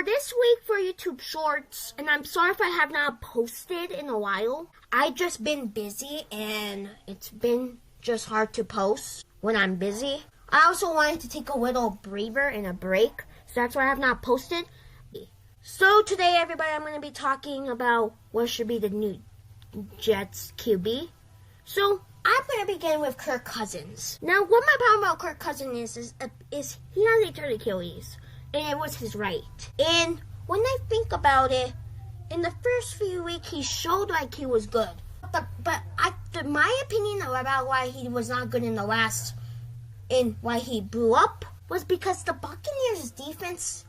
for this week for YouTube Shorts, and I'm sorry if I have not posted in a while. I've just been busy, and it's been just hard to post when I'm busy. I also wanted to take a little breather and a break, so that's why I have not posted. So today, everybody, I'm going to be talking about what should be the new Jets QB. So I'm going to begin with Kirk Cousins. Now, what my problem about Kirk Cousins is he has a turn Achilles, and it was his right. And when I think about it, in the first few weeks, he showed like he was good. My opinion about why he was not good in the last, and why he blew up, was because the Buccaneers' defense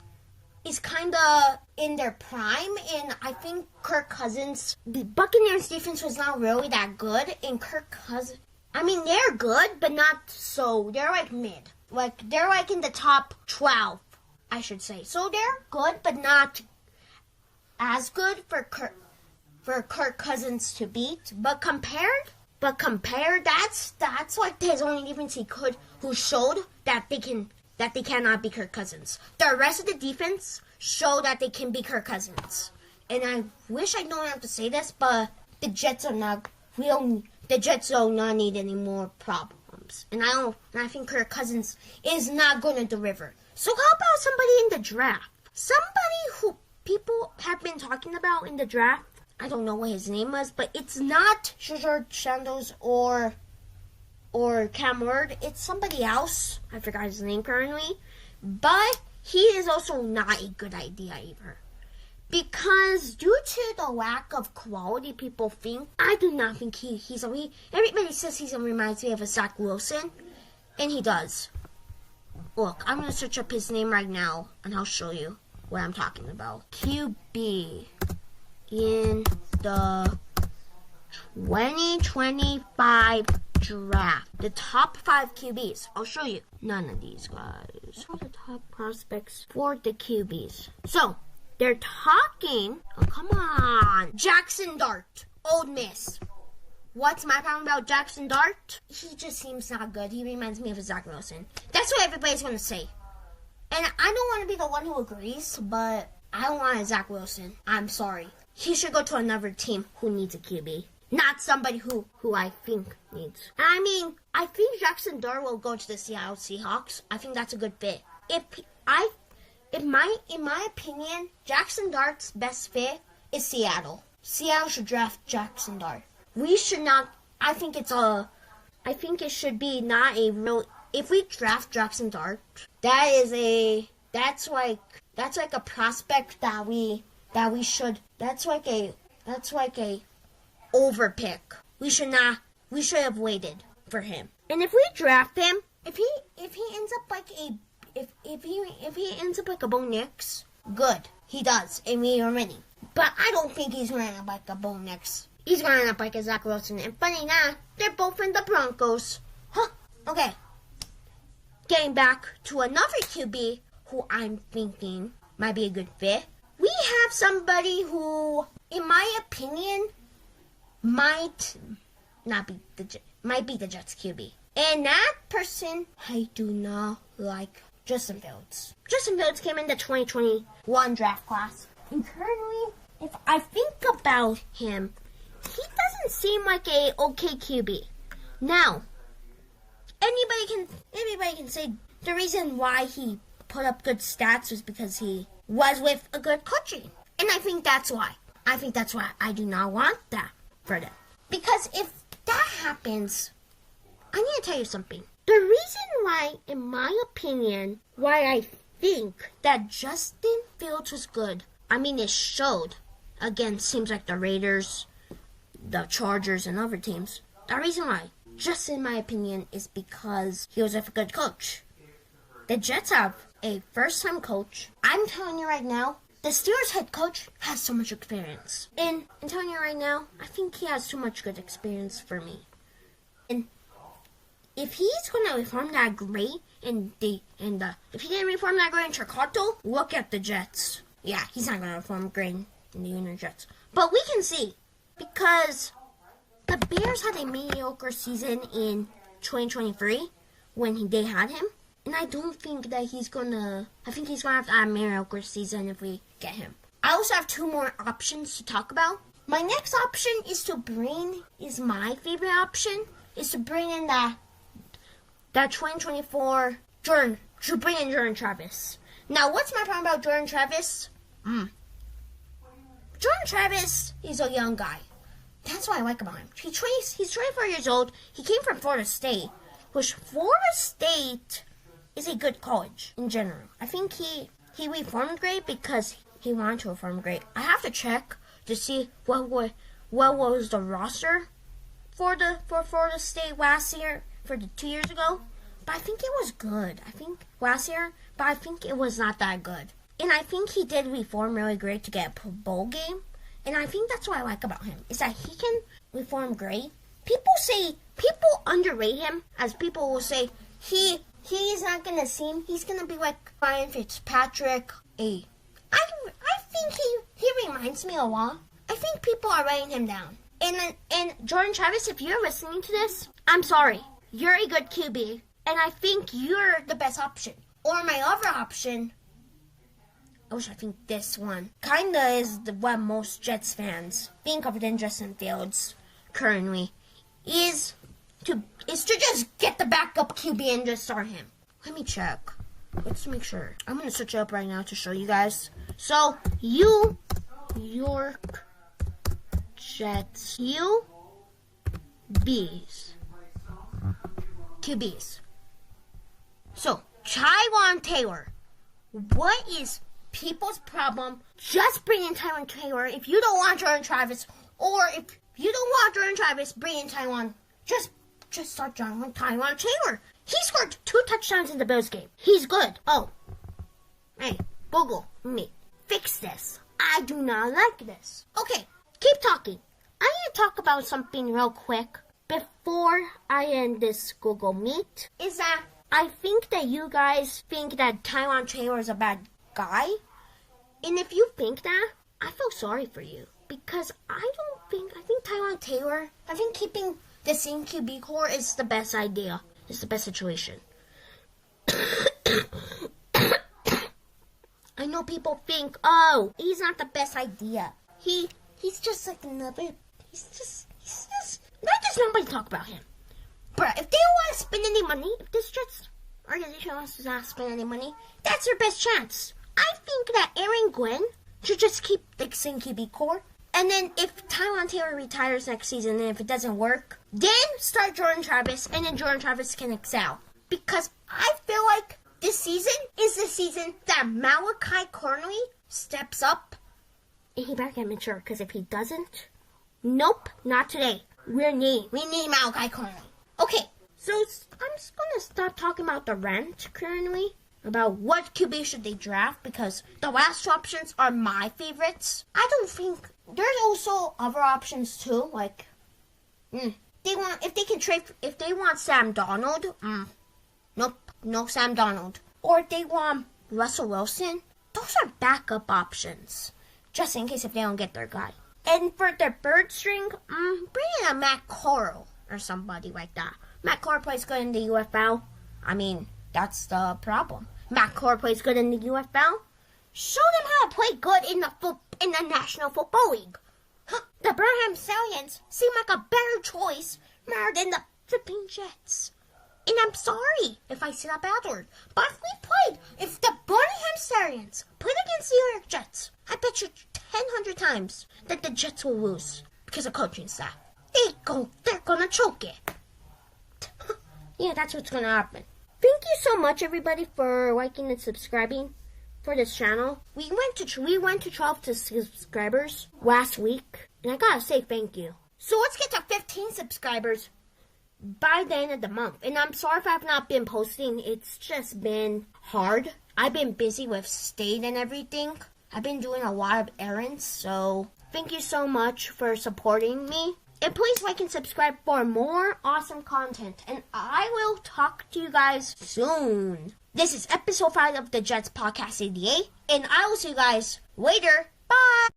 is kind of in their prime, and I think Kirk Cousins, the Buccaneers' defense was not really that good, and Kirk Cousins, I mean, they're good, but not so, they're like mid. Like, they're like in the top 12, I should say. So they're good, but not as good for Kirk Cousins to beat. But compared, that's like his only defense who showed that they cannot be Kirk Cousins. The rest of the defense show that they can be Kirk Cousins. And I wish I don't have to say this, but the Jets do not need any more problems. And I think Kirk Cousins is not going to deliver. So how about somebody in the draft? Somebody who people have been talking about in the draft. I don't know what his name was, but it's not George Santos or Cam Ward. It's somebody else. I forgot his name currently. But he is also not a good idea either. Because due to the lack of quality, people think, I do not think everybody says he reminds me of a Zach Wilson. And he does. Look, I'm going to search up his name right now, and I'll show you what I'm talking about. QB in the 2025 draft. The top 5 QBs. I'll show you. None of these guys are the top prospects for the QBs. So, they're talking. Oh, come on. Jackson Dart. Old Miss. What's my problem about Jackson Dart? He just seems not good. He reminds me of a Zach Wilson. That's what everybody's going to say. And I don't want to be the one who agrees, but I want a Zach Wilson. I'm sorry. He should go to another team who needs a QB. Not somebody who I think needs. I mean, I think Jackson Dart will go to the Seattle Seahawks. I think that's a good fit. In my opinion, Jackson Dart's best fit is Seattle. Seattle should draft Jackson Dart. We should not. I think it should be not a real. If we draft Jackson Dart, that's like a prospect that we should. That's like a overpick. We should have waited for him. And if we draft him, if he ends up like a Bo Nix, good. He does, and we are winning. But I don't think he's going to end up like a Bo Nix. He's going to end up like a Zach Wilson. And funny enough, they're both in the Broncos. Huh? Okay. Getting back to another QB who I'm thinking might be a good fit. We have somebody who, in my opinion, might be the Jets QB. And that person, I do not like. Justin Fields. Justin Fields came in the 2021 draft class. And currently, if I think about him, he doesn't seem like a okay QB. Now, everybody can say the reason why he put up good stats was because he was with a good coaching. And I think that's why. I do not want that for them. Because if that happens, I need to tell you something. The reason why, in my opinion, why I think that Justin Fields was good, I mean, it showed against teams like the Raiders, the Chargers, and other teams. The reason why, just in my opinion, is because he was with a good coach. The Jets have a first-time coach. I'm telling you right now, the Steelers head coach has so much experience. And I'm telling you right now, I think he has too much good experience for me. And if he's going to reform that great if he didn't reform that great in Chicago, look at the Jets. Yeah, he's not going to reform great in the Union Jets. But we can see, because the Bears had a mediocre season in 2023 when they had him. And I don't think that he's gonna... I think he's gonna have to have a mediocre season if we get him. I also have 2 more options to talk about. My next option is my favorite option, is to bring in that 2024 Jordan Travis. Now, what's my problem about Jordan Travis? Jordan Travis is a young guy. That's what I like about him. He's 24 years old. He came from Florida State, which Florida State is a good college in general. I think he reformed great because he wanted to reform great. I have to check to see what was the roster for Florida State last year, for the 2 years ago. But I think it was good. I think last year, but I think it was not that good. And I think he did reform really great to get a bowl game. And I think that's what I like about him, is that he can reform great. People underrate him, as people will say, he's not going to seem, he's going to be like Ryan Fitzpatrick. I think he reminds me a lot. I think people are writing him down. And Jordan Travis, if you're listening to this, I'm sorry. You're a good QB, and I think you're the best option. Or my other option, which I think this one kinda is what most Jets fans think of in Justin Fields currently, is to just get the backup QB and just start him. Let me check. Let's make sure. I'm gonna search it up right now to show you guys. So, New York Jets QBs. So, Taywan Taylor. What is people's problem? Just bring in Taywan Taylor. If you don't want Jordan Travis, or if you don't want Jordan Travis, bring in Taywan. Just start Taywan Taylor. He scored 2 touchdowns in the Bills game. He's good. Oh, hey, Google me. Fix this. I do not like this. Okay, keep talking. I need to talk about something real quick before I end this Google Meet. Is that I think that you guys think that Taywan Taylor is a bad guy. And if you think that, I feel sorry for you. Because I think Taywan Taylor, I think keeping the same QB core is the best idea. It's the best situation. I know people think, oh, he's not the best idea. He's just like another, he's just, not just nobody talk about him. But if they don't want to spend any money, if this Jets organization wants to not spend any money, that's their best chance. I think that Aaron Glenn should just keep the same QB core. And then if Taywan Taylor retires next season, and if it doesn't work, then start Jordan Travis, and then Jordan Travis can excel. Because I feel like this season is the season that Malachi Cornley steps up. And he better get mature, because if he doesn't, nope, not today. We need Malachi Cornley. Okay, so I'm just going to stop talking about the rent currently, about what QB should they draft, because the last 2 options are my favorites. I don't think, there's also other options too, like, if they want Sam Donald, nope, no Sam Donald. Or if they want Russell Wilson, those are backup options, just in case if they don't get their guy. And for their 3rd string, bring in a Matt Corral or somebody like that. Matt Corral plays good in the UFL. I mean, that's the problem. Matt Corral plays good in the UFL. Show them how to play good in the National Football League. The Birmingham Stallions seem like a better choice rather than the flipping Jets. And I'm sorry if I say that bad word, but if the Birmingham Stallions played against the New York Jets, I bet you 100 times that the Jets will lose because of coaching staff. They're gonna choke it. Yeah, that's what's gonna happen. Thank you so much, everybody, for liking and subscribing for this channel. We went to 12 subscribers last week, and I gotta say thank you. So let's get to 15 subscribers by the end of the month. And I'm sorry if I've not been posting. It's just been hard. I've been busy with state and everything. I've been doing a lot of errands, so thank you so much for supporting me. And please like and subscribe for more awesome content. And I will talk to you guys soon. This is episode 5 of the Jets Podcast 88. And I will see you guys later. Bye!